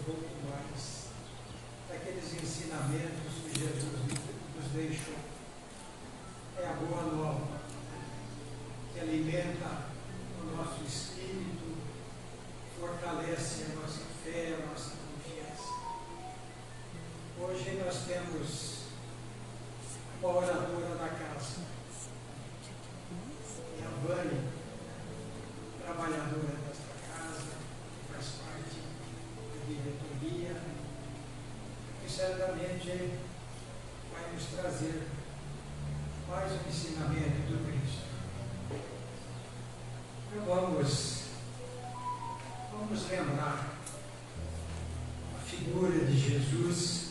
um pouco mais daqueles ensinamentos que Jesus nos deixou. É a boa nova, que alimenta o nosso espírito, fortalece a nossa fé, a nossa confiança. Hoje nós temos uma oradora da casa, é a Vânia, trabalhadora desta casa, que faz parte da diretoria, que certamente vai nos trazer mais um ensinamento do Cristo. Então vamos lembrar a figura de Jesus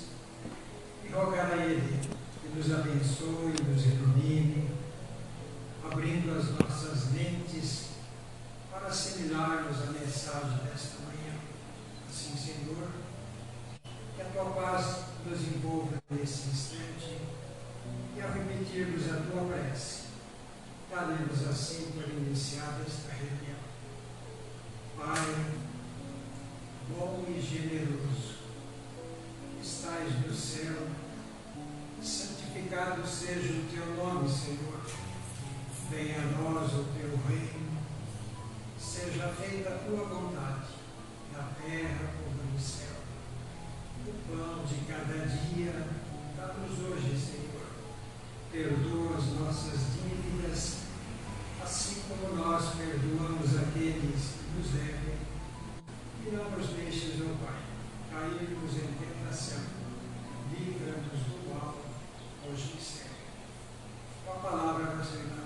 e rogar a Ele que nos abençoe, nos ilumine, abrindo as nossas mentes para assimilarmos a mensagem desta manhã. Assim, Senhor, que a Tua paz nos envolva nesse instante e ao repetirmos a Tua prece, daremos assim por iniciada esta reunião. Pai, bom e generoso, que estais no céu, santificado seja o Teu nome, Senhor. Venha a nós o Teu reino, seja feita a Tua vontade, na terra como no céu. O pão de cada dia, dá-nos hoje, Senhor. Perdoa as nossas dívidas, assim como nós perdoamos aqueles que nos devem. E não nos deixes, ó Pai, cairmos em tentação. Livra-nos do mal, hoje e sempre. Com a palavra do Senhor.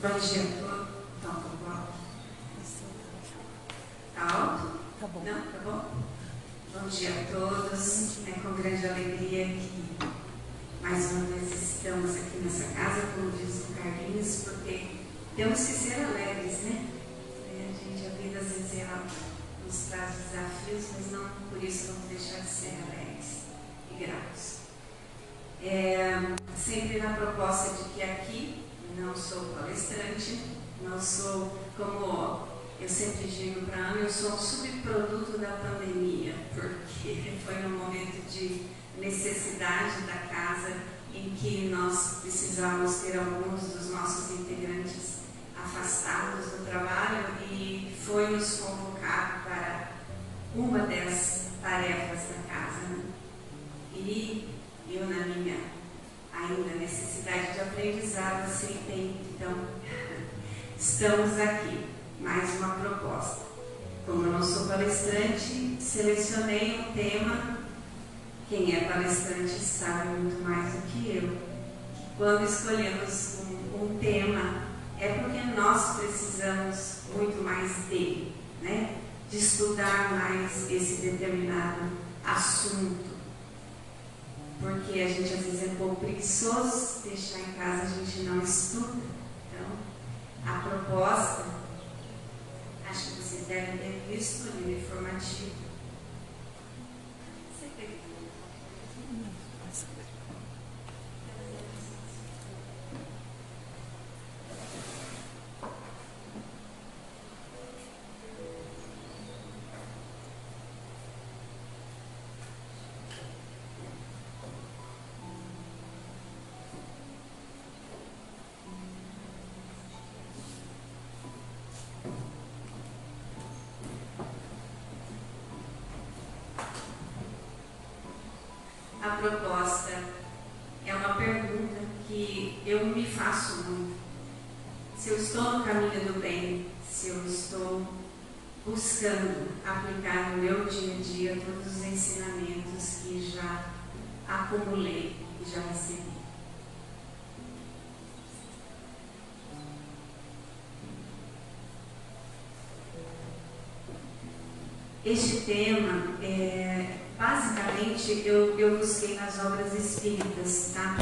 Bom dia a todos. Então, tá bom? Tá alto? Tá bom. Não? Tá bom? Bom dia a todos. É com grande alegria que mais uma vez estamos aqui nessa casa, como diz o Carlinhos, porque temos que ser alegres, né? A vida às vezes ela nos traz desafios, mas não por isso vamos deixar de ser alegres e gratos. Sempre na proposta de que aqui não sou palestrante, não sou, como eu sempre digo para a Ana, eu sou um subproduto da pandemia, porque foi um momento de necessidade da casa em que nós precisávamos ter alguns dos nossos integrantes afastados do trabalho e foi nos convocado para uma das tarefas da casa. Né? E eu, na minha ainda necessidade de aprendizado, aceitei. Então, estamos aqui, mais uma proposta. Como eu não sou palestrante, selecionei um tema. Quem é palestrante sabe muito mais do que eu. Quando escolhemos um tema, é porque nós precisamos muito mais dele, né? De estudar mais esse determinado assunto. Porque a gente às vezes é um pouco preguiçoso, deixar em casa a gente não estuda. Então, a proposta, acho que vocês devem ter visto o livro informativo. Você pegou? A proposta é uma pergunta que eu me faço muito. Se eu estou no caminho do bem, se eu estou buscando aplicar no meu dia a dia todos os ensinamentos que já acumulei e já recebi. Este tema, basicamente, eu busquei nas obras espíritas, tá?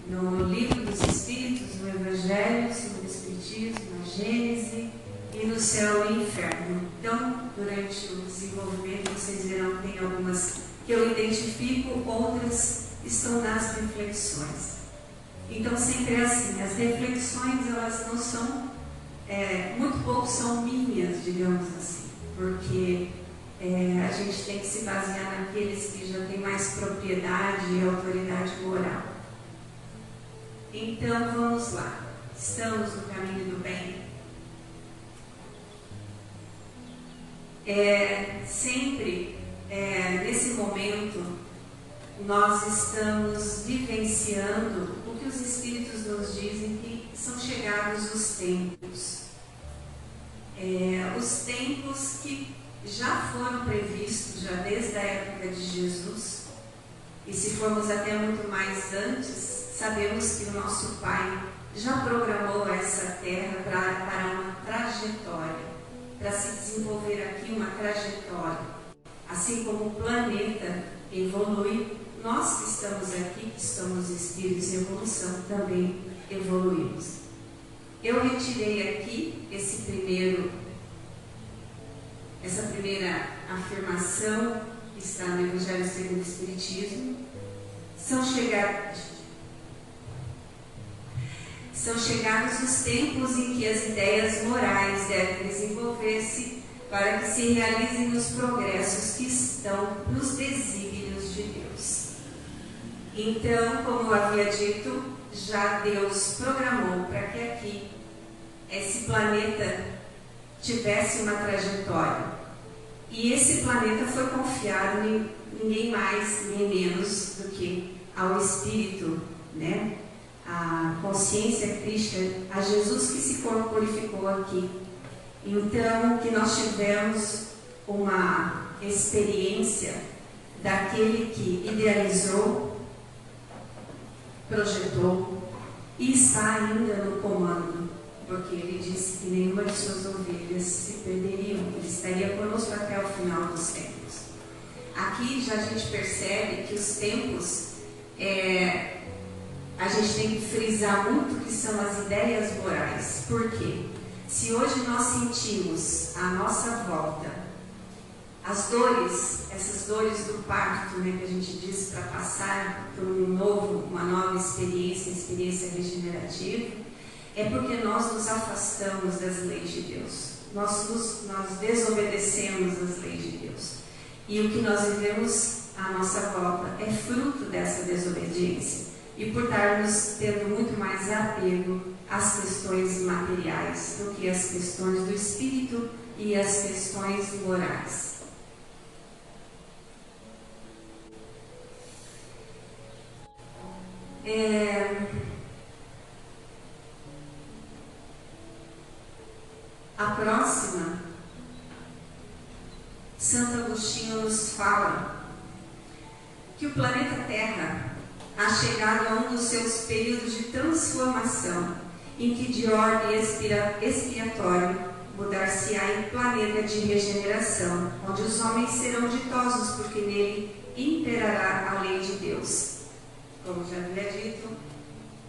No Livro dos Espíritos, no Evangelho segundo o Espiritismo, na Gênese e no Céu e Inferno. Então, durante o desenvolvimento, vocês verão que tem algumas que eu identifico, outras estão nas reflexões. Então sempre é assim, as reflexões elas não são, muito pouco são minhas, digamos assim, porque a gente tem que se basear naqueles que já têm mais propriedade e autoridade moral. Então vamos lá, estamos no caminho do bem? Sempre nesse momento nós estamos vivenciando o que os Espíritos nos dizem que são chegados os tempos. Os tempos que já foram previstos, já desde a época de Jesus, e se formos até muito mais antes, sabemos que o nosso Pai já programou essa terra para uma trajetória, para se desenvolver aqui uma trajetória. Assim como o planeta evolui, nós que estamos aqui, que somos espíritos em evolução, também evoluímos. Eu retirei aqui essa primeira afirmação que está no Evangelho segundo o Espiritismo. São chegados os tempos em que as ideias morais devem desenvolver-se para que se realizem os progressos que estão nos desígnios de Deus. Então, como eu havia dito, já Deus programou para que aqui esse planeta tivesse uma trajetória. E esse planeta foi confiado em ninguém mais, nem menos do que ao Espírito, né? A consciência crística, a Jesus que se corporificou aqui. Então, que nós tivemos uma experiência daquele que idealizou, projetou e está ainda no comando, porque ele disse que nenhuma de suas ovelhas se perderiam, ele estaria conosco até o final dos tempos. Aqui já a gente percebe que os tempos, a gente tem que frisar muito que são as ideias morais. Por quê? Se hoje nós sentimos à nossa volta as dores, essas dores do parto, né, que a gente diz para passar por uma nova experiência regenerativa, é porque nós nos afastamos das leis de Deus. Nós desobedecemos as leis de Deus. E o que nós vivemos à nossa volta é fruto dessa desobediência. E por estarmos tendo muito mais apego às questões materiais do que às questões do espírito e às questões morais. A próxima, Santo Agostinho nos fala que o planeta Terra ha chegado a um dos seus períodos de transformação, em que de ordem expiatória mudar-se-á em planeta de regeneração, onde os homens serão ditosos, porque nele imperará a lei de Deus. Como já havia dito,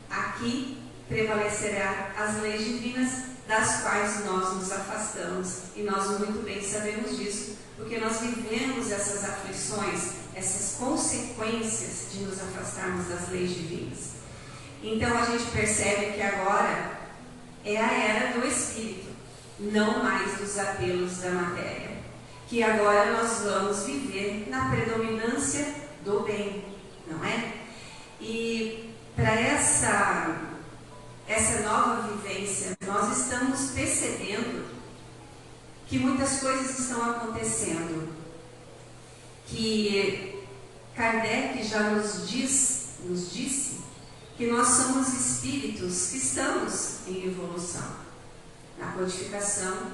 aqui prevalecerá as leis divinas, das quais nós nos afastamos, e nós muito bem sabemos disso, porque nós vivemos essas aflições, essas consequências de nos afastarmos das leis divinas. Então a gente percebe que agora é a era do Espírito, não mais dos apelos da matéria, que agora nós vamos viver na predominância do bem, não é? E para essa nova vivência, nós estamos percebendo que muitas coisas estão acontecendo, que Kardec já nos disse que nós somos espíritos que estamos em evolução. Na codificação,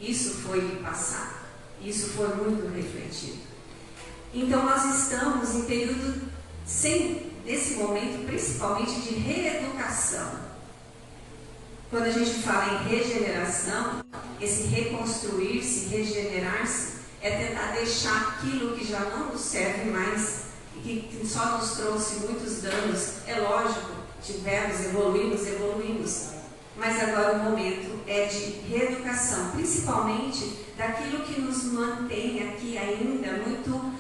isso foi passado, isso foi muito refletido. Então nós estamos em período, nesse momento, principalmente de reeducação. Quando a gente fala em regeneração, esse reconstruir-se, regenerar-se, é tentar deixar aquilo que já não nos serve mais, que só nos trouxe muitos danos. É lógico, evoluímos, mas agora o momento é de reeducação, principalmente daquilo que nos mantém aqui ainda muito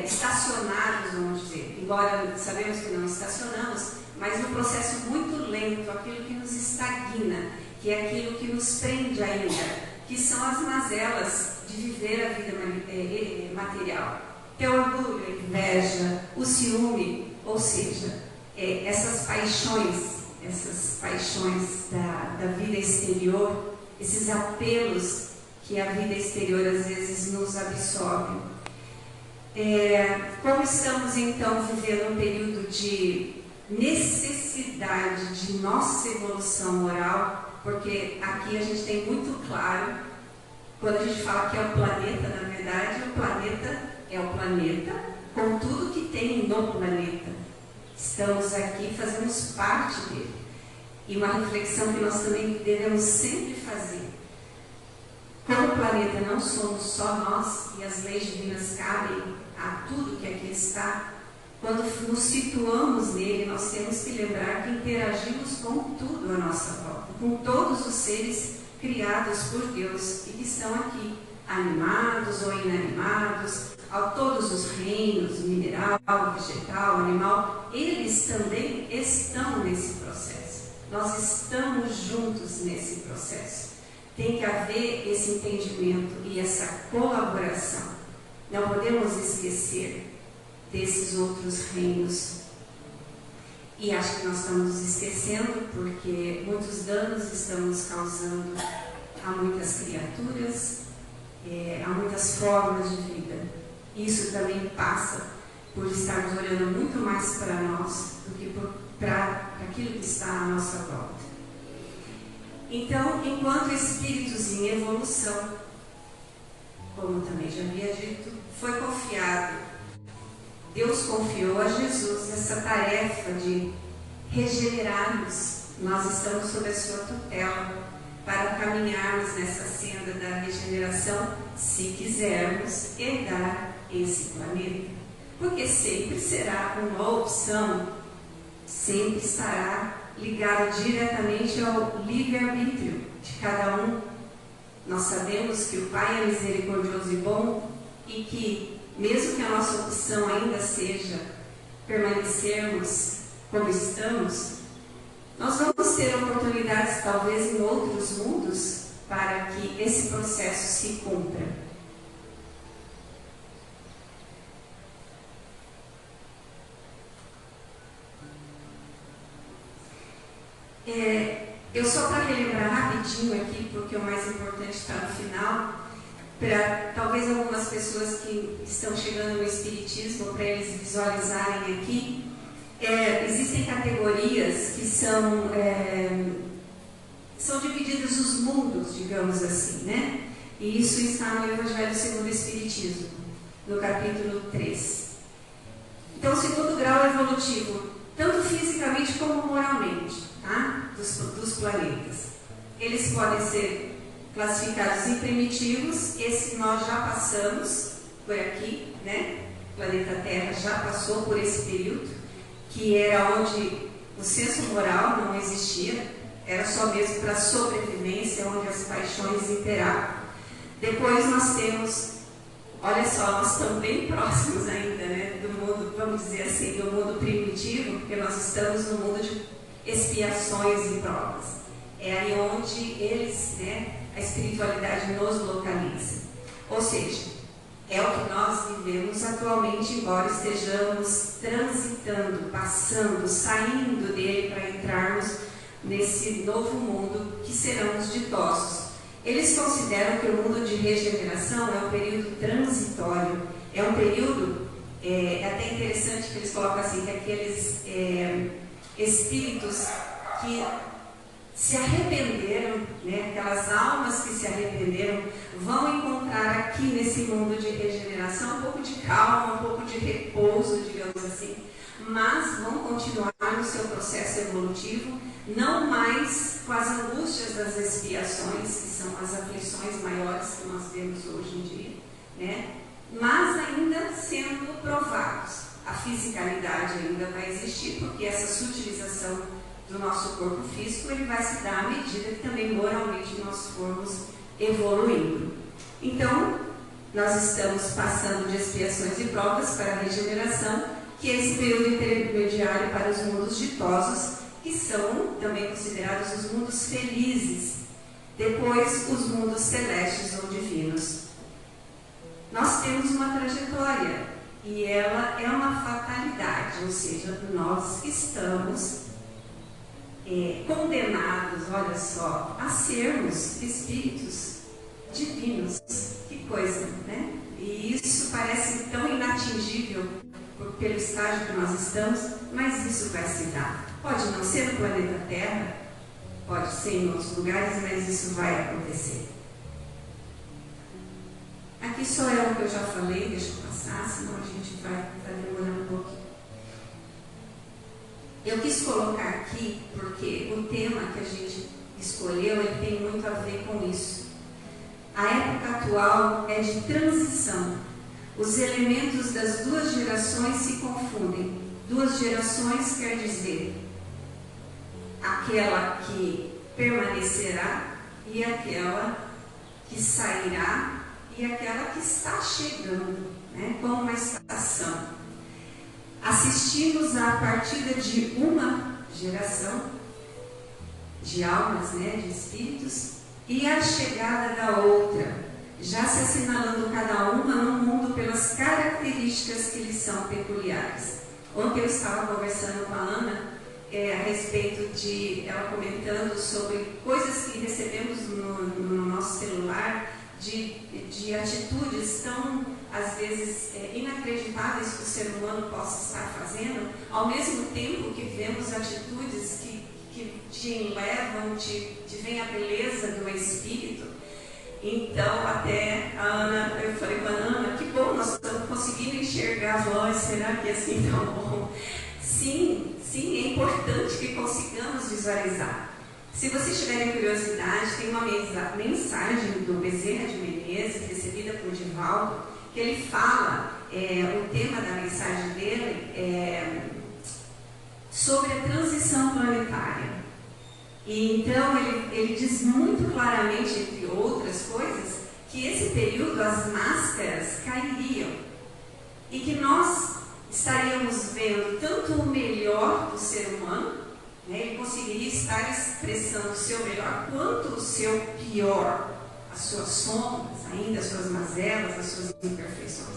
estacionados, vamos dizer, embora sabemos que não estacionamos, mas num processo muito lento, aquilo que nos estagna, que é aquilo que nos prende ainda, que são as mazelas de viver a vida material, que é o orgulho, a inveja, o ciúme, ou seja, essas paixões da vida exterior, esses apelos que a vida exterior às vezes nos absorve. Como estamos então vivendo um período de necessidade de nossa evolução moral, porque aqui a gente tem muito claro, quando a gente fala que é o planeta, na verdade, o planeta é o planeta com tudo que tem no planeta. Estamos aqui, fazemos parte dele. E uma reflexão que nós também devemos sempre fazer. Como planeta não somos só nós, e as leis divinas cabem a tudo que aqui está, quando nos situamos nele, nós temos que lembrar que interagimos com tudo à nossa volta, com todos os seres criados por Deus e que estão aqui, animados ou inanimados, a todos os reinos, mineral, vegetal, animal, eles também estão nesse processo. Nós estamos juntos nesse processo. Tem que haver esse entendimento e essa colaboração. Não podemos esquecer desses outros reinos. E acho que nós estamos esquecendo porque muitos danos estamos causando a muitas criaturas, a muitas formas de vida. Isso também passa por estarmos olhando muito mais para nós do que para aquilo que está à nossa volta. Então, enquanto espíritos em evolução, como também já havia dito, foi confiado, Deus confiou a Jesus essa tarefa de regenerar-nos. Nós estamos sob a sua tutela para caminharmos nessa senda da regeneração, se quisermos herdar esse planeta. Porque sempre será uma opção, sempre estará ligado diretamente ao livre-arbítrio de cada um. Nós sabemos que o Pai é misericordioso e bom e que, mesmo que a nossa opção ainda seja permanecermos como estamos, nós vamos ter oportunidades, talvez, em outros mundos para que esse processo se cumpra. Eu só para relembrar rapidinho aqui, porque o mais importante está no final, para talvez algumas pessoas que estão chegando no Espiritismo, para eles visualizarem aqui, existem categorias que são divididos os mundos, digamos assim, né? E isso está no Evangelho segundo o Espiritismo, no capítulo 3. Então, o segundo grau evolutivo, tanto fisicamente como moralmente, tá? dos planetas. Eles podem ser classificados em primitivos, esse nós já passamos por aqui, né? O planeta Terra já passou por esse período, que era onde o senso moral não existia, era só mesmo para sobrevivência, onde as paixões imperavam. Depois nós temos, olha só, nós estamos bem próximos ainda, né? Do mundo, vamos dizer assim, do mundo primitivo, porque nós estamos no mundo de expiações e provas. É aí onde eles, né, a espiritualidade nos localiza. Ou seja, é o que nós vivemos atualmente, embora estejamos transitando, passando, saindo dele para entrarmos nesse novo mundo que serão ditosos. Eles consideram que o mundo de regeneração é um período transitório, é um período, é até interessante que eles colocam assim, que aqueles espíritos que se arrependeram, né, aquelas almas que se arrependeram, vão encontrar aqui nesse mundo de regeneração um pouco de calma, um pouco de repouso, digamos assim, mas vão continuar no seu processo evolutivo, não mais com as angústias das expiações, que são as aflições maiores que nós vemos hoje em dia, né, mas ainda sendo provados. A fisicalidade ainda vai existir, porque essa sutilização do nosso corpo físico ele vai se dar à medida que também moralmente nós formos evoluindo. Então, nós estamos passando de expiações e provas para a regeneração, que é esse período intermediário para os mundos ditosos, que são também considerados os mundos felizes, depois os mundos celestes ou divinos. Nós temos uma trajetória e ela é uma fatalidade, ou seja, nós estamos condenados, olha só, a sermos espíritos divinos. Que coisa, né? E isso parece tão inatingível pelo estágio que nós estamos, mas isso vai se dar. Pode não ser no planeta Terra, pode ser em outros lugares, mas isso vai acontecer. Aqui só é o que eu já falei, deixa eu passar, senão a gente vai demorar um pouquinho. Eu quis colocar aqui porque o tema que a gente escolheu, ele tem muito a ver com isso. A época atual é de transição. Os elementos das duas gerações se confundem. Duas gerações quer dizer aquela que permanecerá e aquela que sairá e aquela que está chegando, né, como uma estação. Assistimos à partida de uma geração de almas, né, de espíritos, e a chegada da outra, já se assinalando cada uma no mundo pelas características que lhes são peculiares. Ontem eu estava conversando com a Ana a respeito de ela comentando sobre coisas que recebemos no nosso celular, de atitudes tão, às vezes, inacreditáveis que o ser humano possa estar fazendo, ao mesmo tempo que vemos atitudes que te enlevam, te veem a beleza do espírito. Então, até a Ana, eu falei com a Ana, que bom, nós estamos conseguindo enxergar a voz, será que é assim tão bom? Sim, é importante que consigamos visualizar. Se vocês tiverem curiosidade, tem uma mensagem do Bezerra de Menezes, recebida por Divaldo, que ele fala, o tema da mensagem dele é sobre a transição planetária. E então ele diz muito claramente, entre outras coisas, que esse período as máscaras cairiam e que nós estaríamos vendo tanto o melhor do ser humano, né, ele conseguiria estar expressando o seu melhor, quanto o seu pior, as suas sombras, ainda as suas mazelas, as suas imperfeições.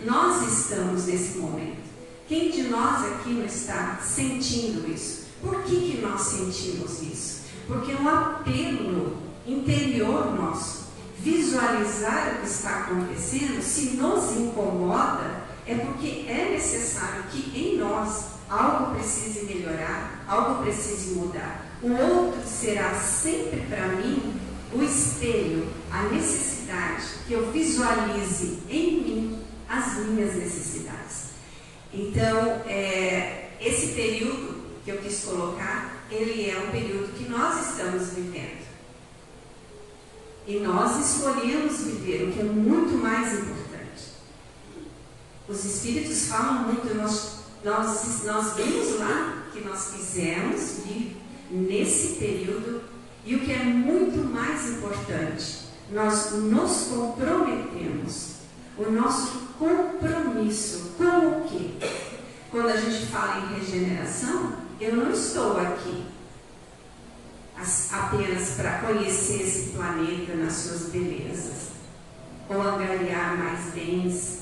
Nós estamos nesse momento. Quem de nós aqui não está sentindo isso? Por que nós sentimos isso? Porque é um apelo interior nosso. Visualizar o que está acontecendo, se nos incomoda, é porque é necessário que em nós algo precise melhorar, algo precise mudar. O outro será sempre para mim o espelho, a necessidade que eu visualize em mim as minhas necessidades. Então, esse período que eu quis colocar, ele é um período que nós estamos vivendo. E nós escolhemos viver, o que é muito mais importante. Os espíritos falam muito, nós vimos lá que nós quisemos vir nesse período, e o que é muito mais importante, nós nos comprometemos. O nosso compromisso com o quê? Quando a gente fala em regeneração, eu não estou aqui apenas para conhecer esse planeta nas suas belezas, ou angariar mais bens.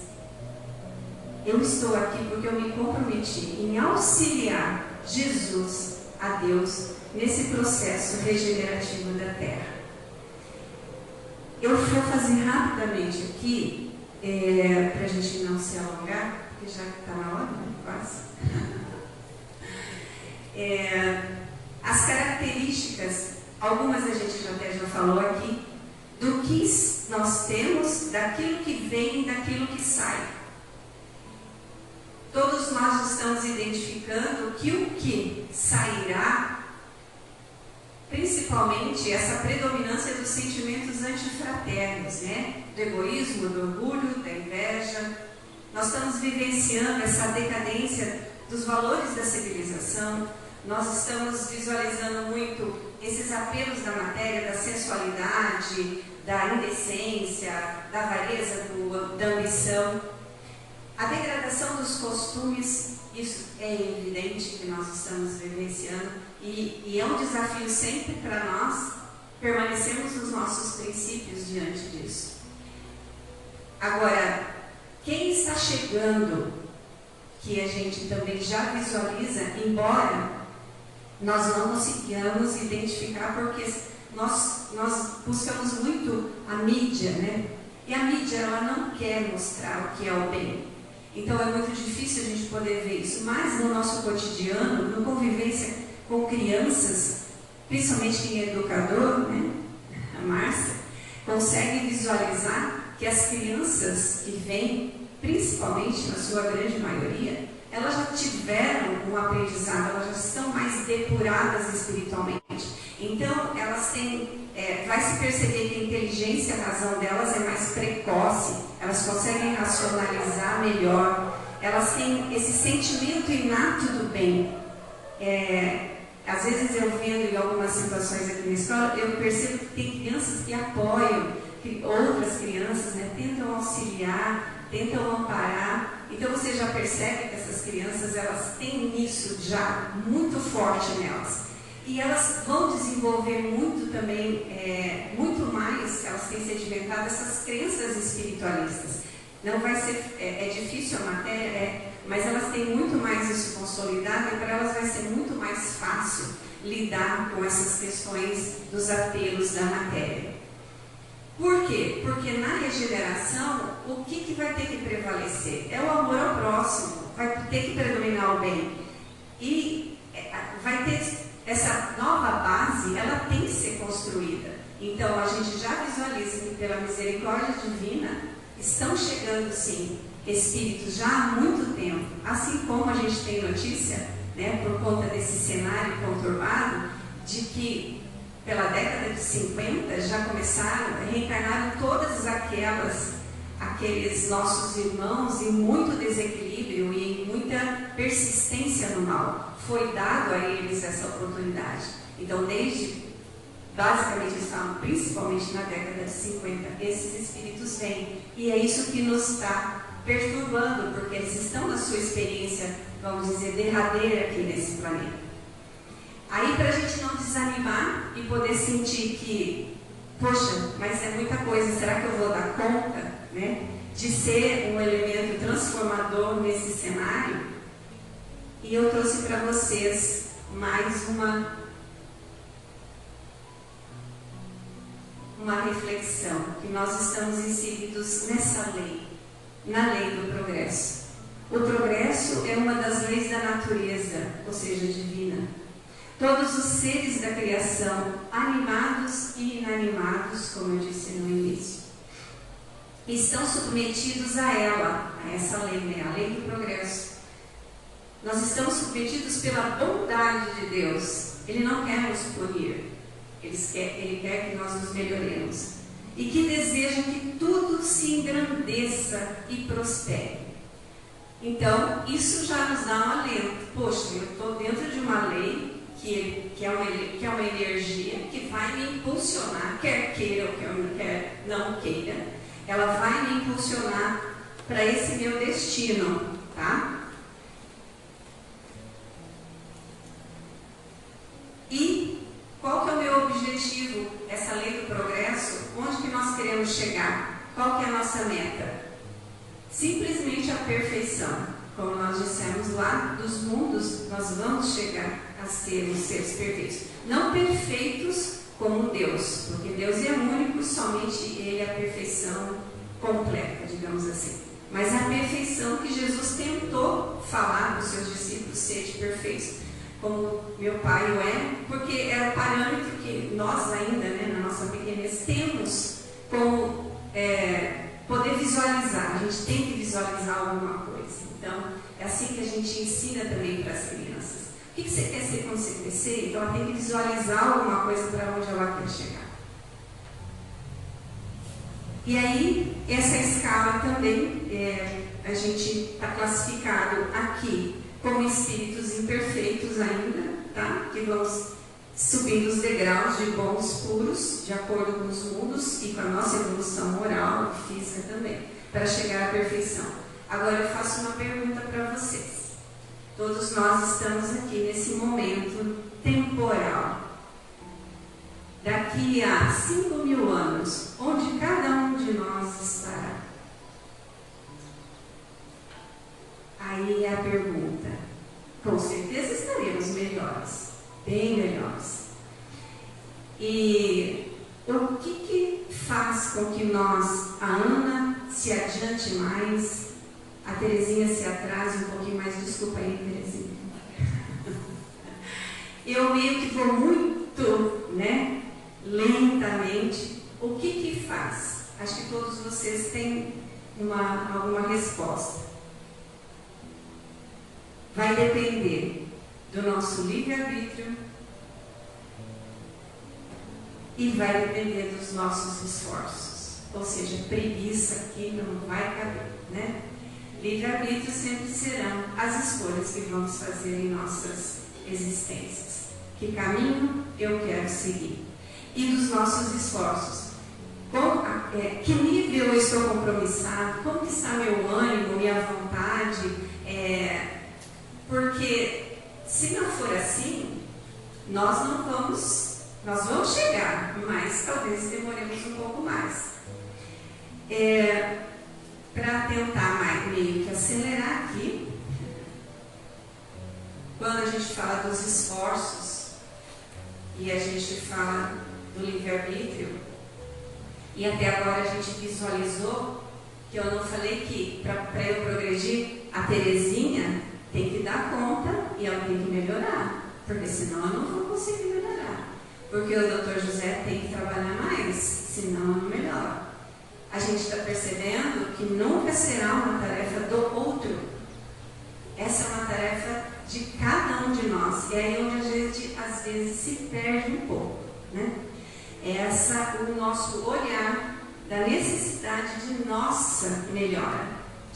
Eu estou aqui porque eu me comprometi em auxiliar Jesus, a Deus, nesse processo regenerativo da Terra. Eu vou fazer rapidamente aqui, para a gente não se alongar, porque já está na hora, né? Quase. As características, algumas a gente até já falou aqui, do que nós temos, daquilo que vem e daquilo que sai. Todos nós estamos identificando que o que sairá, principalmente essa predominância dos sentimentos antifraternos, né? Do egoísmo, do orgulho, da inveja. Nós estamos vivenciando essa decadência dos valores da civilização, nós estamos visualizando muito esses apelos da matéria, da sensualidade, da indecência, da avareza, da ambição. A degradação dos costumes, isso é evidente que nós estamos vivenciando e é um desafio sempre para nós permanecermos nos nossos princípios diante disso. Agora, quem está chegando, que a gente também já visualiza, embora nós não consigamos identificar, porque nós buscamos muito a mídia, né? E a mídia, ela não quer mostrar o que é o bem. Então é muito difícil a gente poder ver isso. Mas no nosso cotidiano, na convivência com crianças, principalmente quem é educador, né? A Márcia, consegue visualizar que as crianças que vêm, principalmente na sua grande maioria, elas já tiveram um aprendizado, elas já estão mais depuradas espiritualmente. Então, elas têm, vai se perceber que a inteligência, a razão delas é mais precoce, elas conseguem racionalizar melhor, elas têm esse sentimento inato do bem. Às vezes eu vendo em algumas situações aqui na escola, eu percebo que tem crianças que apoiam outras crianças, né, tentam auxiliar, tentam amparar. Então você já percebe que essas crianças, elas têm isso já muito forte nelas. E elas vão desenvolver muito também, muito mais, elas têm sedimentado essas crenças espiritualistas. Não vai ser, é difícil a matéria, mas elas têm muito mais isso consolidado e para elas vai ser muito mais fácil lidar com essas questões dos apelos da matéria. Por quê? Porque na regeneração, o que vai ter que prevalecer? É o amor ao próximo, vai ter que predominar o bem. E vai ter essa nova base, ela tem que ser construída. Então, a gente já visualiza que pela misericórdia divina, estão chegando, sim, espíritos já há muito tempo. Assim como a gente tem notícia, né, por conta desse cenário conturbado, de que pela década de 50 já reencarnaram todas aqueles nossos irmãos em muito desequilíbrio e em muita persistência no mal. Foi dado a eles essa oportunidade. Então, basicamente, estavam principalmente na década de 50, esses espíritos vêm. E é isso que nos está perturbando, porque eles estão na sua experiência, vamos dizer, derradeira aqui nesse planeta. Aí, para a gente não desanimar e poder sentir que, poxa, mas é muita coisa, será que eu vou dar conta, né, de ser um elemento transformador nesse cenário? E eu trouxe para vocês mais uma reflexão, que nós estamos inseridos nessa lei, na lei do progresso. O progresso é uma das leis da natureza, ou seja, divina. Todos os seres da criação, animados e inanimados, como eu disse no início, estão submetidos a ela, a essa lei, né? A lei do progresso. Nós estamos submetidos pela bondade de Deus. Ele não quer nos punir, Ele quer que nós nos melhoremos. E que deseja que tudo se engrandeça e prospere. Então, isso já nos dá um alento. Poxa, eu estou dentro de uma lei que é uma energia que vai me impulsionar, quer queira ou quer não queira, ela vai me impulsionar para esse meu destino, tá? E qual que é o meu objetivo? Essa lei do progresso, onde que nós queremos chegar? Qual que é a nossa meta? Simplesmente a perfeição. Como nós dissemos lá, dos mundos nós vamos chegar a ser os seres perfeitos. Não perfeitos como Deus, porque Deus é único, somente Ele é a perfeição completa, digamos assim. Mas a perfeição que Jesus tentou falar para os seus discípulos, sede perfeitos, como meu Pai o é, porque era o parâmetro que nós ainda, né, na nossa pequenez, temos como poder visualizar. A gente tem que visualizar alguma coisa. Então, é assim que a gente ensina também para as crianças. O que você quer ser quando você crescer? Então, ela tem que visualizar alguma coisa para onde ela quer chegar. E aí, essa escala também, a gente está classificado aqui como espíritos imperfeitos ainda, tá? Que vamos subindo os degraus de bons puros, de acordo com os mundos e com a nossa evolução moral e física também, para chegar à perfeição. Agora eu faço uma pergunta para vocês. Todos nós estamos aqui nesse momento temporal. Daqui a 5.000 anos, onde cada um de nós estará? Aí é a pergunta. Com certeza estaremos melhores, bem melhores. E o que faz com que nós, a Ana se adiante mais, a Terezinha se atrase um pouquinho mais? Desculpa aí, Terezinha. Eu meio que vou muito, lentamente. O que faz? Acho que todos vocês têm alguma resposta. Vai depender do nosso livre-arbítrio e vai depender dos nossos esforços. Ou seja, preguiça aqui não vai caber, Livre-arbítrio sempre serão as escolhas que vamos fazer em nossas existências. Que caminho eu quero seguir? E dos nossos esforços. Que nível eu estou compromissado? Como está meu ânimo, minha vontade? Porque se não for assim, nós vamos chegar, mas talvez demoremos um pouco mais. Para tentar meio que acelerar aqui, quando a gente fala dos esforços e a gente fala do livre-arbítrio, e até agora a gente visualizou que eu não falei que para eu progredir, a Terezinha tem que dar conta e ela tem que melhorar, porque senão eu não vou conseguir melhorar. Porque o Dr. José tem que trabalhar mais, senão eu não melhoro. A gente está percebendo que nunca será uma tarefa do outro. Essa é uma tarefa de cada um de nós. E aí onde a gente às vezes se perde um pouco, o nosso olhar da necessidade de nossa melhora,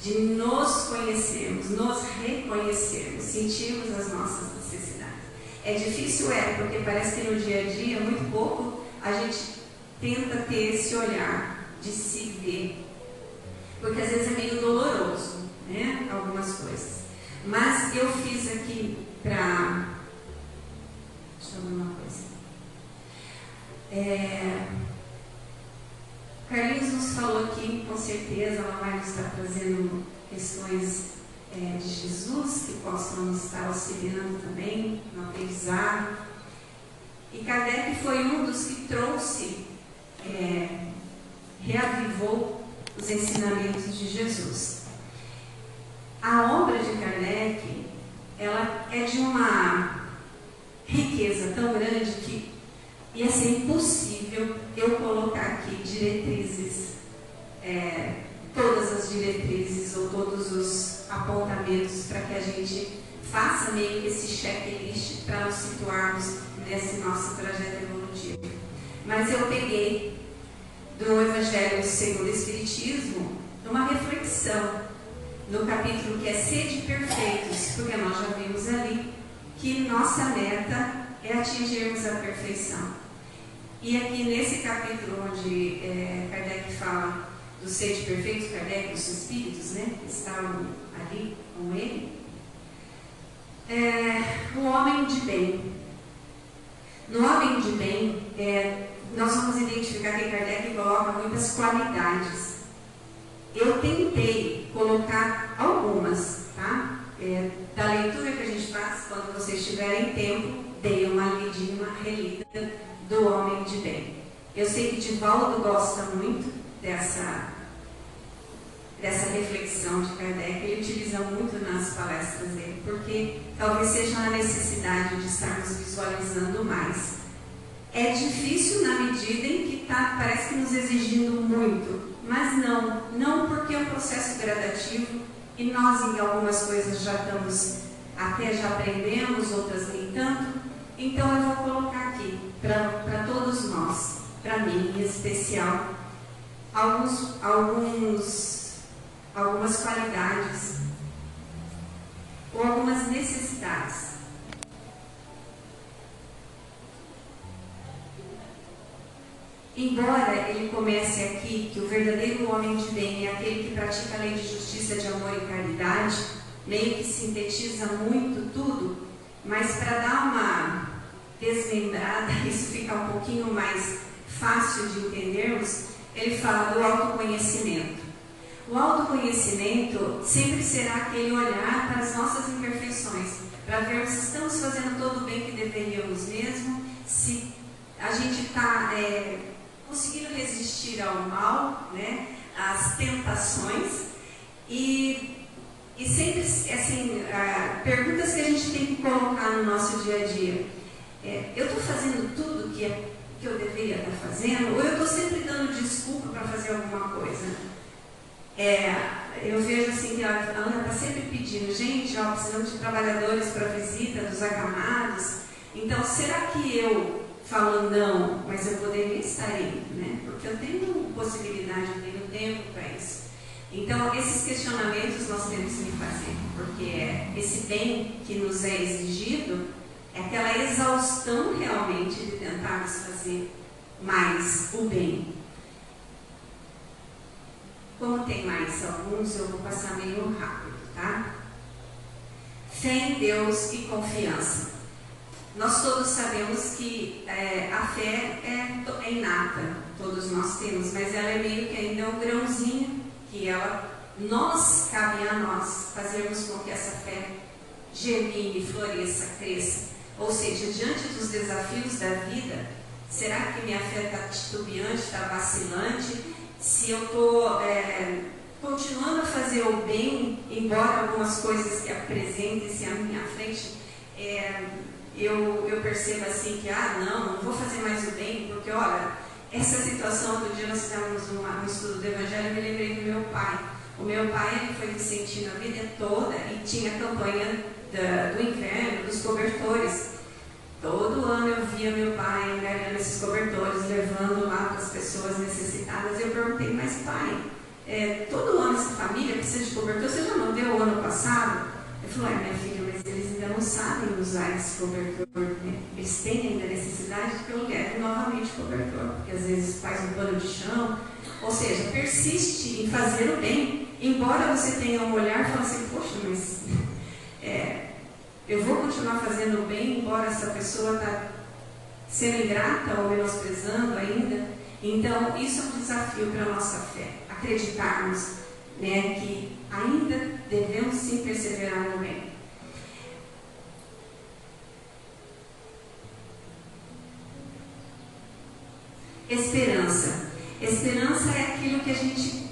de nos conhecermos, nos reconhecermos, sentirmos as nossas necessidades. É difícil, porque parece que no dia a dia, muito pouco, a gente tenta ter esse olhar de se ver, porque às vezes é meio doloroso, algumas coisas. Mas eu fiz aqui para... Deixa eu ver uma coisa. Carlinhos nos falou aqui, com certeza ela vai nos estar trazendo questões de Jesus que possam nos estar auxiliando também no aprendizado. E Kardec foi um dos que trouxe, reavivou os ensinamentos de Jesus. A obra de Kardec, ela é de uma riqueza tão grande que ia ser impossível eu colocar aqui diretrizes, todas as diretrizes ou todos os apontamentos para que a gente faça meio que esse checklist para nos situarmos nesse nosso trajeto evolutivo. Mas eu peguei do Evangelho segundo o Espiritismo uma reflexão no capítulo que é Sede Perfeitos, porque nós já vimos ali que nossa meta é atingirmos a perfeição. E aqui nesse capítulo onde Kardec fala do Sede Perfeitos, Kardec, dos Espíritos, que estavam ali com ele, o homem de bem. No homem de bem, nós vamos identificar que Kardec coloca muitas qualidades. Eu tentei colocar algumas, tá? Da leitura que a gente faz, quando vocês tiverem tempo, dei uma lidinha, uma relida do homem de bem. Eu sei que Divaldo gosta muito dessa reflexão de Kardec, ele utiliza muito nas palestras dele, porque talvez seja a necessidade de estarmos visualizando mais. É difícil na medida em que parece que nos exigindo muito, mas não porque é um processo gradativo e nós em algumas coisas já aprendemos, outras nem tanto. Então eu vou colocar aqui para todos nós, para mim em especial, algumas qualidades ou algumas necessidades. embora ele comece aqui que o verdadeiro homem de bem é aquele que pratica a lei de justiça, de amor e caridade, meio que sintetiza muito tudo, mas para dar uma desmembrada, isso fica um pouquinho mais fácil de entendermos, ele fala do autoconhecimento. O autoconhecimento sempre será aquele olhar para as nossas imperfeições, para vermos se estamos fazendo todo o bem que deveríamos mesmo, se a gente está conseguindo resistir ao mal, né, às tentações, e sempre, assim, perguntas que a gente tem que colocar no nosso dia a dia. Eu estou fazendo tudo que eu deveria estar fazendo, ou eu estou sempre dando desculpa para fazer alguma coisa? Eu vejo assim que a Ana está sempre pedindo, gente, precisamos de trabalhadores para visita dos acamados. Então, será que eu falo não, mas eu poderia estar indo, né? Porque eu tenho possibilidade, eu tenho tempo para isso. Então, esses questionamentos nós temos que fazer, porque esse bem que nos é exigido é aquela exaustão realmente de tentarmos fazer mais o bem. Como tem mais alguns, eu vou passar meio rápido, tá? Fé em Deus e confiança. Nós todos sabemos que a fé é inata, todos nós temos, mas ela é meio que ainda um grãozinho que cabe a nós fazermos com que essa fé germine, floresça, cresça. Ou seja, diante dos desafios da vida, será que minha fé está titubeante, está vacilante? Se eu estou continuando a fazer o bem, embora algumas coisas que apresentem-se à minha frente, eu percebo assim que, não vou fazer mais o bem, porque olha, essa situação do dia nós fizemos um estudo do Evangelho, eu me lembrei do meu pai. O meu pai ele foi vicentino a vida toda e tinha a campanha do inverno, dos cobertores. Todo ano eu via meu pai engajando esses cobertores, levando lá para as pessoas necessitadas. Eu perguntei, mas pai, todo ano essa família precisa de cobertor, você já não deu o ano passado? Ele falou, minha filha, mas eles ainda não sabem usar esse cobertor, né? Eles têm ainda necessidade de que eu leve novamente o cobertor, porque às vezes faz um pano de chão. Ou seja, persiste em fazer o bem, embora você tenha um olhar e fale assim, poxa, mas eu vou continuar fazendo o bem, embora essa pessoa está sendo ingrata ou menosprezando ainda. Então, isso é um desafio para a nossa fé, acreditarmos, né, que ainda devemos sim perseverar no bem. Esperança. Esperança é aquilo que a gente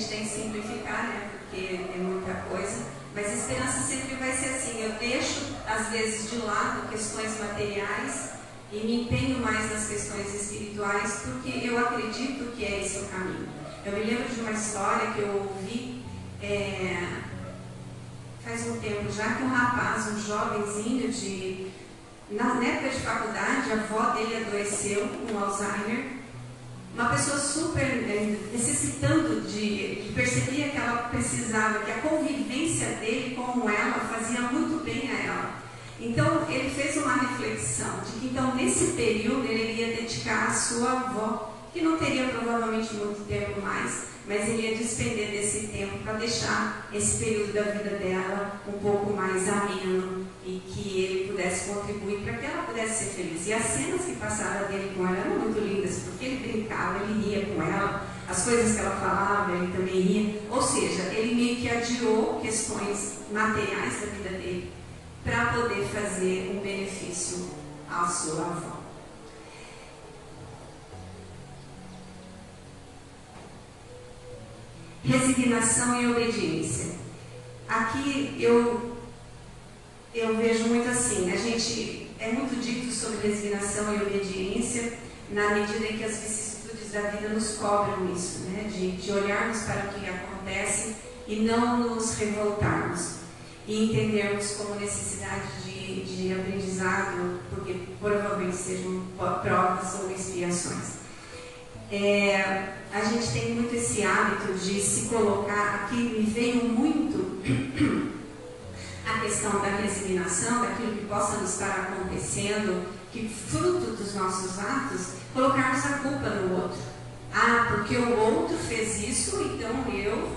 tem que simplificar, né, porque é muita coisa. Mas a esperança sempre vai ser assim, eu deixo às vezes de lado questões materiais e me empenho mais nas questões espirituais, porque eu acredito que é esse o caminho. Eu me lembro de uma história que eu ouvi faz um tempo já, que um rapaz, um jovenzinho na época de faculdade, a avó dele adoeceu com Alzheimer. Uma pessoa super necessitando de perceber que ela precisava, que a convivência dele com ela fazia muito bem a ela. Então, ele fez uma reflexão de que, então, nesse período, ele iria dedicar à sua avó, que não teria provavelmente muito tempo mais, mas ele ia despender desse tempo para deixar esse período da vida dela um pouco mais ameno e que ele pudesse contribuir para que ela pudesse ser feliz. E as cenas que passaram dele com ela eram muito lindas, porque ele brincava, ele ria com ela, as coisas que ela falava, ele também ria. Ou seja, ele meio que adiou questões materiais da vida dele para poder fazer um benefício à sua avó. Resignação e obediência. Aqui eu vejo muito assim, é muito dito sobre resignação e obediência, na medida em que as vicissitudes da vida nos cobram isso, né? De olharmos para o que acontece e não nos revoltarmos, e entendermos como necessidade de aprendizado, porque provavelmente sejam provas ou expiações. A gente tem muito esse hábito de se colocar, aqui me veio muito a questão da resignação, daquilo que possa nos estar acontecendo que fruto dos nossos atos, colocarmos a culpa no outro. Ah, porque o outro fez isso, então eu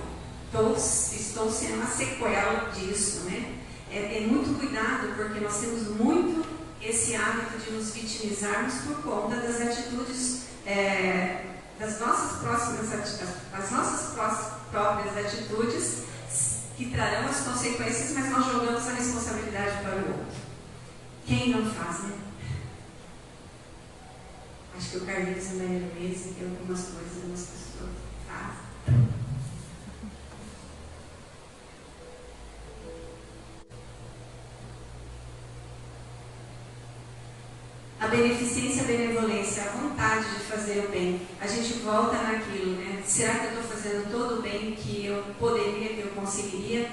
estou sendo a sequela disso, né? É muito cuidado, porque nós temos muito esse hábito de nos vitimizarmos por conta das atitudes, das nossas próprias atitudes, que trarão as consequências, mas nós jogamos a responsabilidade para o outro. Quem não faz, né? Acho que o Carlinhos e a Maria Luísa tem algumas coisas, algumas pessoas fazem. A beneficência, a benevolência, a vontade de fazer o bem. A gente volta naquilo, né? Será que eu estou fazendo todo o bem que eu poderia, que eu conseguiria?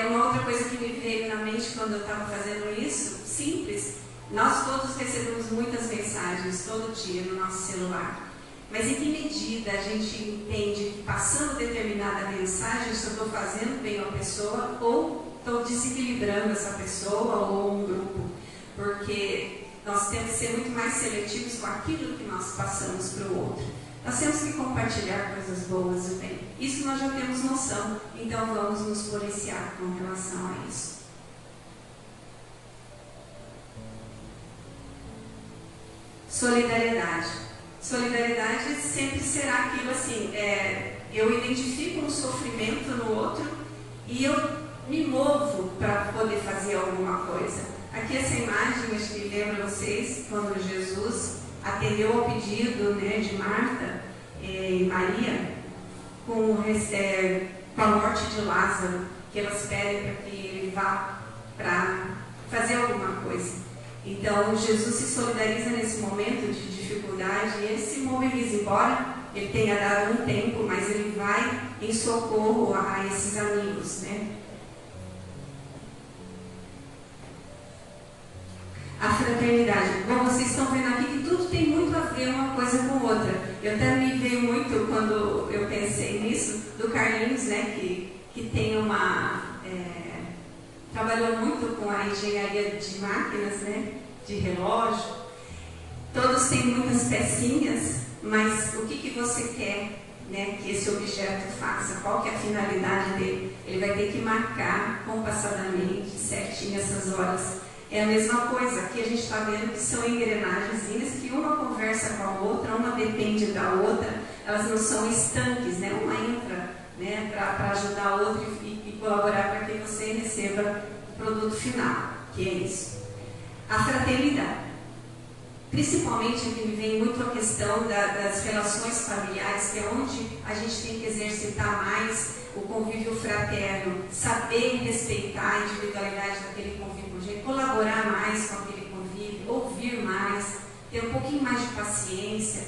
Uma outra coisa que me veio na mente quando eu estava fazendo isso, simples, nós todos recebemos muitas mensagens todo dia no nosso celular. Mas em que medida a gente entende que passando determinada mensagem, se eu estou fazendo bem a pessoa ou estou desequilibrando essa pessoa ou um grupo? Porque nós temos que ser muito mais seletivos com aquilo que nós passamos para o outro. Nós temos que compartilhar coisas boas e bem. Isso nós já temos noção, então vamos nos policiar com relação a isso. Solidariedade. Solidariedade sempre será aquilo assim, eu identifico um sofrimento no outro e eu me movo para poder fazer alguma coisa. Aqui essa imagem, acho que lembra vocês, quando Jesus atendeu ao pedido, né, de Marta e Maria, com a morte de Lázaro, que elas pedem para que ele vá para fazer alguma coisa. Então, Jesus se solidariza nesse momento de dificuldade e ele se mobiliza, embora ele tenha dado um tempo, mas ele vai em socorro a esses amigos, né? A fraternidade. Bom, vocês estão vendo aqui que tudo tem muito a ver uma coisa com outra. Eu também veio muito, quando eu pensei nisso, do Carlinhos, né, que tem trabalhou muito com a engenharia de máquinas, né, de relógio. Todos têm muitas pecinhas, mas o que você quer, né, que esse objeto faça? Qual que é a finalidade dele? Ele vai ter que marcar compassadamente, certinho, essas horas. É a mesma coisa, aqui a gente está vendo que são engrenagenzinhas que uma conversa com a outra, uma depende da outra, elas não são estanques, né? Uma entra, né, para ajudar a outra e colaborar para que você receba o produto final, que é isso. A fraternidade. Principalmente aqui me vem muito a questão das relações familiares, que é onde a gente tem que exercitar mais o convívio fraterno, saber respeitar a individualidade daquele convívio, colaborar mais com aquele convívio, ouvir mais, ter um pouquinho mais de paciência.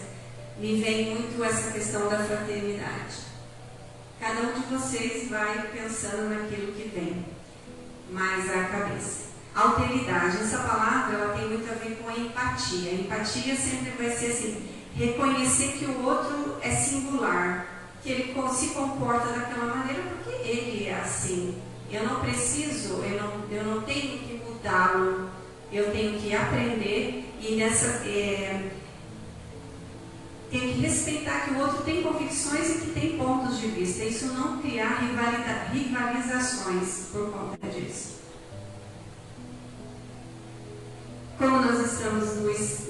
Me vem muito essa questão da fraternidade. Cada um de vocês vai pensando naquilo que vem mais à cabeça. Alteridade, essa palavra ela tem muito a ver com a empatia. A empatia sempre vai ser assim, reconhecer que o outro é singular, que ele se comporta daquela maneira porque ele é assim. Eu não preciso, eu não tenho que mudá-lo, eu tenho que aprender e tenho que respeitar que o outro tem convicções e que tem pontos de vista. Isso não criar rivalizações por conta disso. Como nós estamos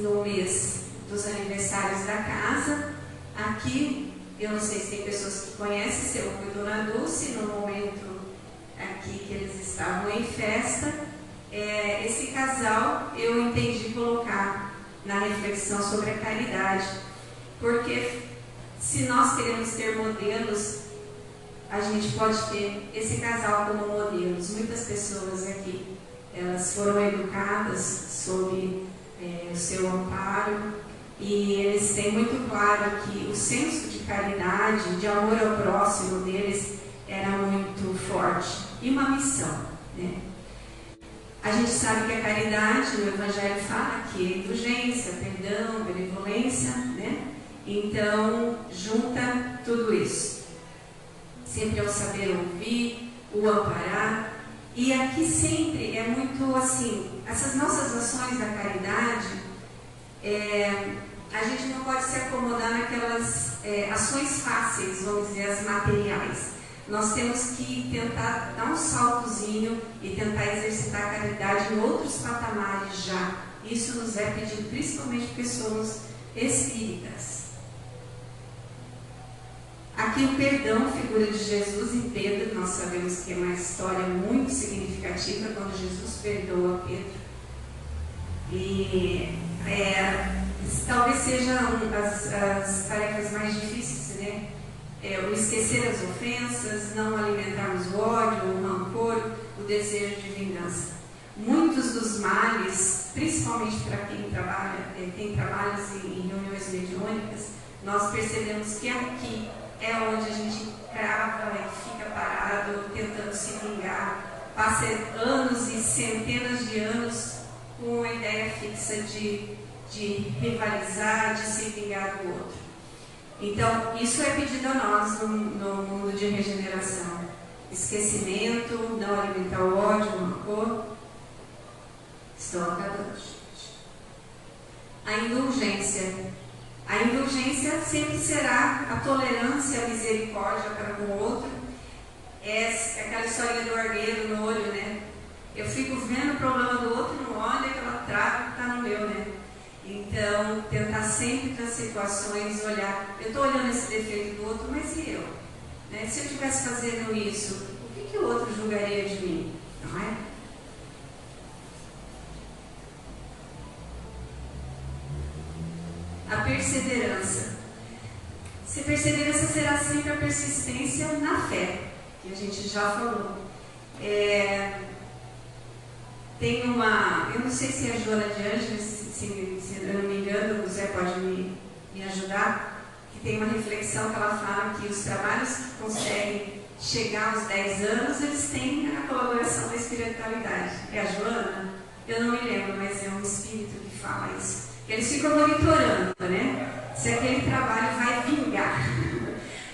no mês dos aniversários da casa, aqui, eu não sei se tem pessoas que conhecem, seu fui Dona Dulce, no momento aqui que eles estavam em festa, esse casal eu entendi colocar na reflexão sobre a caridade, porque se nós queremos ter modelos, a gente pode ter esse casal como modelos. Muitas pessoas aqui, elas foram educadas sob o seu amparo e eles têm muito claro que o senso de caridade, de amor ao próximo deles era muito forte. E uma missão, né? A gente sabe que a caridade, no Evangelho fala que é indulgência, perdão, benevolência, né? Então, junta tudo isso. Sempre ao saber ouvir, o amparar E aqui sempre é muito assim, essas nossas ações da caridade, a gente não pode se acomodar naquelas ações fáceis, vamos dizer, as materiais. Nós temos que tentar dar um saltozinho e tentar exercitar a caridade em outros patamares já. Isso nos é pedido principalmente porque somos espíritas. Aqui o perdão, figura de Jesus e Pedro, nós sabemos que é uma história muito significativa quando Jesus perdoa Pedro. E talvez sejam as tarefas mais difíceis, né? O esquecer as ofensas, não alimentarmos o ódio, o rancor, o desejo de vingança. Muitos dos males, principalmente para quem trabalha em reuniões mediúnicas, nós percebemos que aqui é onde a gente crava e fica parado, tentando se vingar, passa anos e centenas de anos com a ideia fixa de rivalizar, de se vingar do outro. Então, isso é pedido a nós no mundo de regeneração. Esquecimento, não alimentar o ódio, o rancor. Estou acabando, gente. A indulgência. A indulgência sempre será a tolerância, a misericórdia para com o outro. É aquela história do argueiro no olho, né? Eu fico vendo o problema do outro, não olho, aquela trava que está no meu, né? Então, tentar sempre nas situações olhar, eu estou olhando esse defeito do outro, mas e eu? Né? Se eu estivesse fazendo isso, o que o outro julgaria de mim? Não é? A perseverança. Se perseverança será sempre a persistência na fé, que a gente já falou. Tem uma, eu não sei se é a Joana de Ângeles, se eu não me engano, o Zé pode me ajudar, que tem uma reflexão que ela fala que os trabalhos que conseguem chegar aos 10 anos, eles têm a colaboração da espiritualidade. É a Joana? Eu não me lembro, mas é um espírito que fala isso. Eles ficam monitorando, né? Se aquele trabalho vai vingar.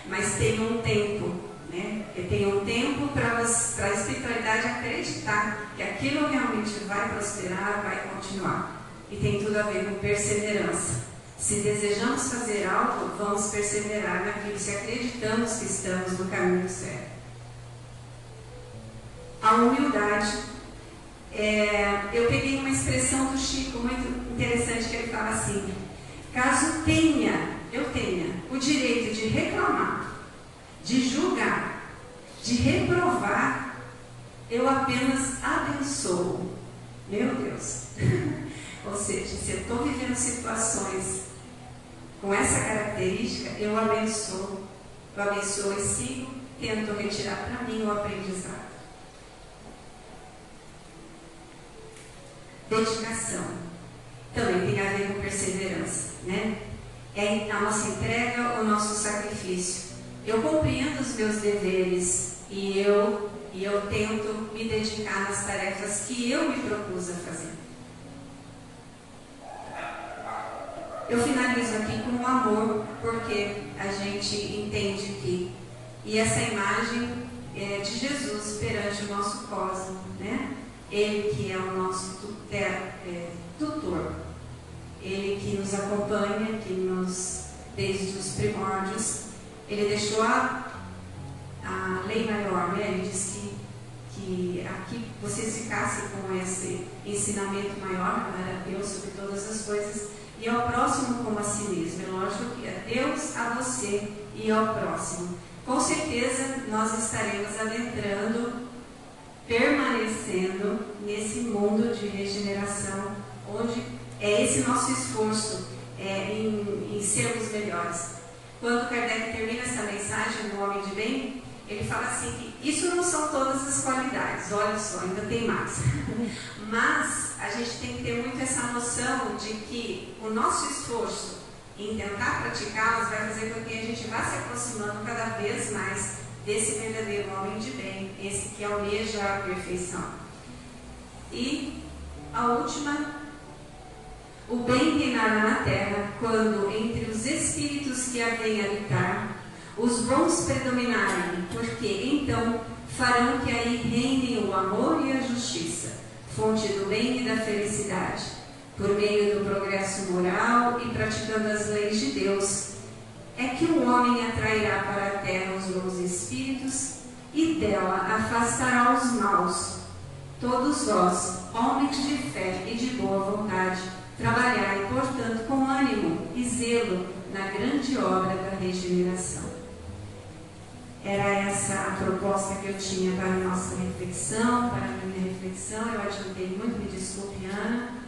Mas tem um tempo, né? E tem um tempo para a espiritualidade acreditar que aquilo realmente vai prosperar, vai continuar. E tem tudo a ver com perseverança. Se desejamos fazer algo, vamos perseverar naquilo, se acreditamos que estamos no caminho certo. A humildade. Eu peguei uma expressão do Chico muito interessante, que ele fala assim: caso eu tenha o direito de reclamar, de julgar, de reprovar, eu apenas abençoo. Meu Deus! Ou seja, se eu estou vivendo situações com essa característica, eu abençoo e sigo, tento retirar para mim o aprendizado. Dedicação. Também tem a ver com perseverança, né? É a nossa entrega, o nosso sacrifício. Eu compreendo os meus deveres e eu tento me dedicar nas tarefas que eu me propus a fazer. Eu finalizo aqui com o amor, porque a gente entende que, e essa imagem é de Jesus perante o nosso cosmo, né? Ele que é o nosso tutor, Ele que nos acompanha, desde os primórdios, Ele deixou a lei maior, né? Ele disse que aqui vocês ficassem com esse ensinamento maior, para Deus sobre todas as coisas, e ao próximo como a si mesmo. É lógico que é Deus a você e ao próximo. Com certeza nós estaremos adentrando, permanecendo nesse mundo de regeneração, onde é esse nosso esforço em sermos melhores. Quando Kardec termina essa mensagem do Homem de Bem, ele fala assim que isso não são todas as qualidades, olha só, ainda tem mais. Mas a gente tem que ter muito essa noção de que o nosso esforço em tentar praticá-las vai fazer com que a gente vá se aproximando cada vez mais desse verdadeiro homem de bem, esse que almeja a perfeição. E a última, o bem reinará na terra quando entre os espíritos que a vêm habitar os bons predominarem, porque então farão que aí reinem o amor e a justiça, fonte do bem e da felicidade, por meio do progresso moral e praticando as leis de Deus. É que o homem atrairá para a terra os bons espíritos e dela afastará os maus. Todos vós, homens de fé e de boa vontade, trabalhai, portanto, com ânimo e zelo na grande obra da regeneração. Era essa a proposta que eu tinha para a nossa reflexão, para a minha reflexão. Eu adiantei muito, me desculpe, Ana.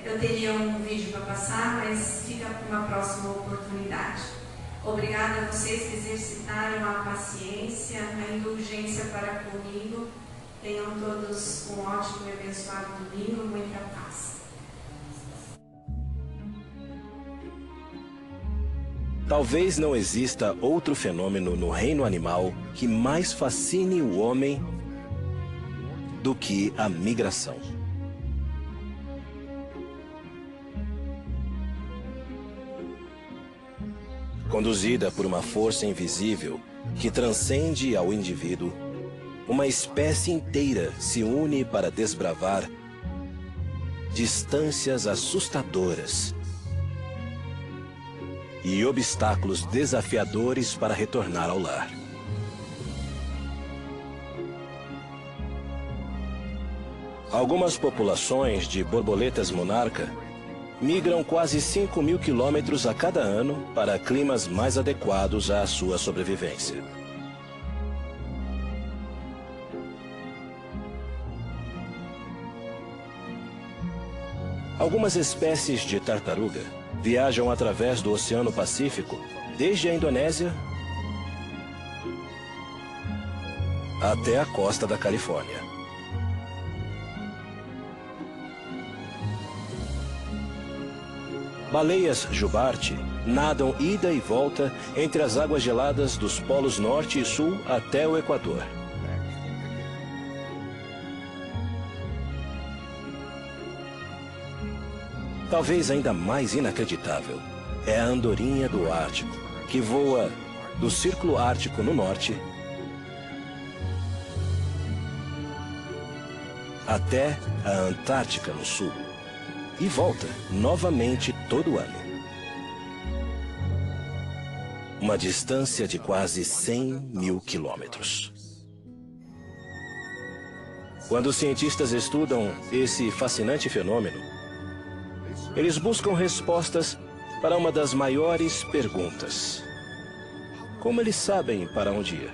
Eu teria um vídeo para passar, mas fica para uma próxima oportunidade. Obrigada a vocês que exercitaram a paciência, a indulgência para comigo. Tenham todos um ótimo e abençoado domingo, muita paz. Talvez não exista outro fenômeno no reino animal que mais fascine o homem do que a migração. Conduzida por uma força invisível que transcende ao indivíduo, uma espécie inteira se une para desbravar distâncias assustadoras e obstáculos desafiadores para retornar ao lar. Algumas populações de borboletas monarca migram quase 5.000 quilômetros a cada ano para climas mais adequados à sua sobrevivência. Algumas espécies de tartaruga viajam através do Oceano Pacífico, desde a Indonésia até a costa da Califórnia. Baleias jubarte nadam ida e volta entre as águas geladas dos polos norte e sul até o Equador. Talvez ainda mais inacreditável é a andorinha do Ártico, que voa do Círculo Ártico no norte até a Antártica no sul e volta novamente todo ano. Uma distância de quase 100.000 quilômetros. Quando os cientistas estudam esse fascinante fenômeno, eles buscam respostas para uma das maiores perguntas: como eles sabem para onde ir?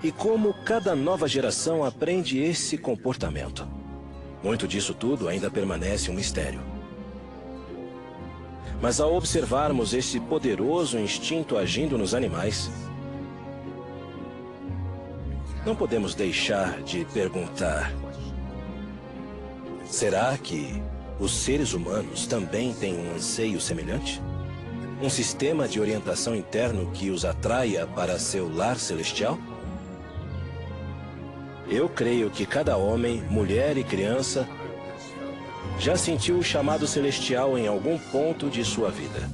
E como cada nova geração aprende esse comportamento? Muito disso tudo ainda permanece um mistério. Mas ao observarmos esse poderoso instinto agindo nos animais, não podemos deixar de perguntar: será que os seres humanos também têm um anseio semelhante? Um sistema de orientação interno que os atraia para seu lar celestial? Eu creio que cada homem, mulher e criança já sentiu o chamado celestial em algum ponto de sua vida.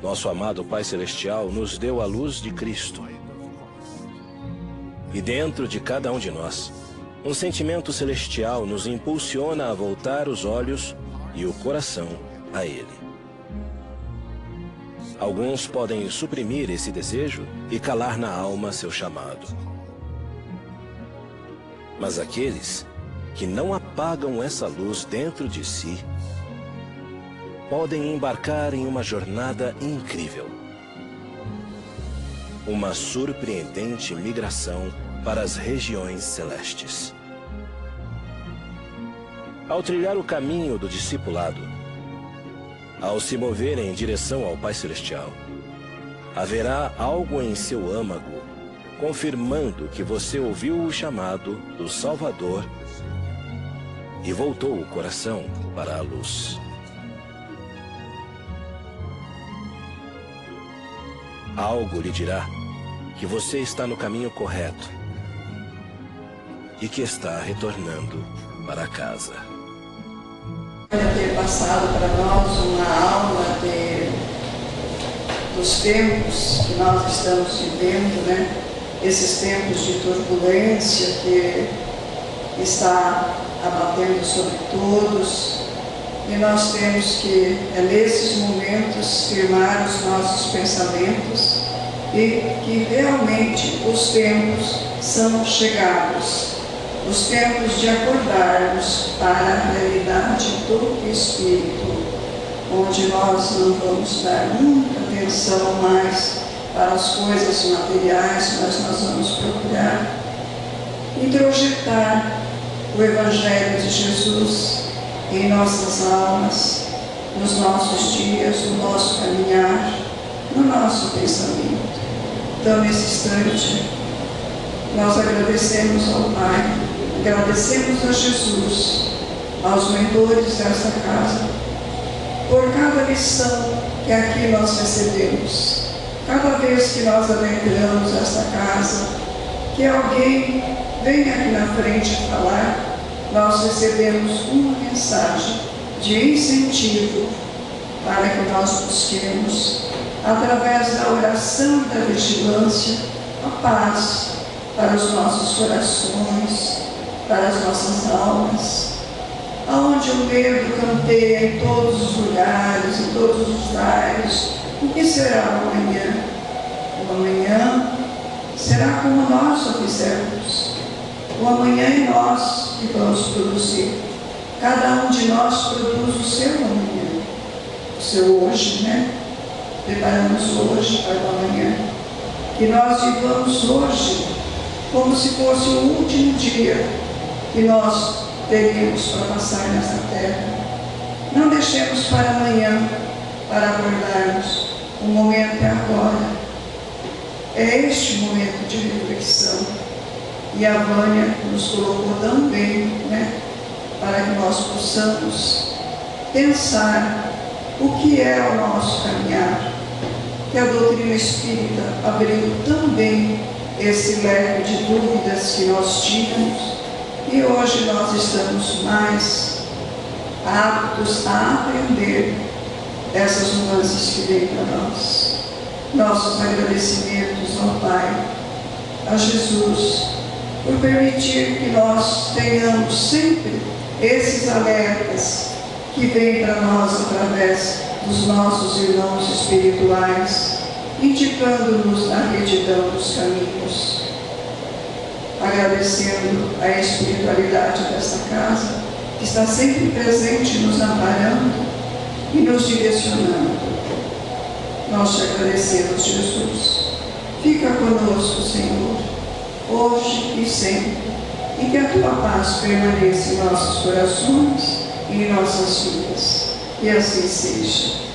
Nosso amado Pai Celestial nos deu a luz de Cristo. E dentro de cada um de nós, um sentimento celestial nos impulsiona a voltar os olhos e o coração a Ele. Alguns podem suprimir esse desejo e calar na alma seu chamado. Mas aqueles que não apagam essa luz dentro de si podem embarcar em uma jornada incrível. Uma surpreendente migração para as regiões celestes. Ao trilhar o caminho do discipulado, ao se mover em direção ao Pai Celestial, haverá algo em seu âmago confirmando que você ouviu o chamado do Salvador e voltou o coração para a luz. Algo lhe dirá que você está no caminho correto e que está retornando para casa. Ter passado para nós uma aula de dos tempos que nós estamos vivendo, né? Esses tempos de turbulência que está abatendo sobre todos, e nós temos que, nesses momentos, firmar os nossos pensamentos e que realmente os tempos são chegados, os tempos de acordarmos para a realidade do Espírito, onde nós não vamos dar muita atenção mais para as coisas materiais, mas nós vamos procurar introjetar o Evangelho de Jesus em nossas almas, nos nossos dias, no nosso caminhar, no nosso pensamento. Então, nesse instante, nós agradecemos ao Pai, agradecemos a Jesus, aos mentores desta casa, por cada lição que aqui nós recebemos. Cada vez que nós adentramos esta casa, que alguém vem aqui na frente falar, nós recebemos uma mensagem de incentivo para que nós busquemos, através da oração e da vigilância, a paz para os nossos corações, para as nossas almas, aonde o medo campeia em todos os lugares, em todos os lares. O que será o amanhã? O amanhã será como nós o fizemos. O amanhã é nós que vamos produzir. Cada um de nós produz o seu amanhã, o seu hoje, né? Preparamos hoje para o amanhã. Que nós vivamos hoje como se fosse o último dia que nós teríamos para passar nessa terra. Não deixemos para amanhã, para acordarmos. O momento é agora. É este momento de reflexão. E a Vânia nos colocou tão bem, né? Para que nós possamos pensar o que é o nosso caminhar. Que a doutrina espírita abriu tão bem esse leque de dúvidas que nós tínhamos, e hoje nós estamos mais aptos a aprender essas nuances que vêm para nós. Nossos agradecimentos ao Pai, a Jesus, por permitir que nós tenhamos sempre esses alertas que vêm para nós através dos nossos irmãos espirituais, indicando-nos a retidão dos caminhos. Agradecendo a espiritualidade desta casa, que está sempre presente, nos amparando e nos direcionando. Nós te agradecemos, Jesus. Fica conosco, Senhor, hoje e sempre, e que a tua paz permaneça em nossos corações e em nossas vidas. E assim seja.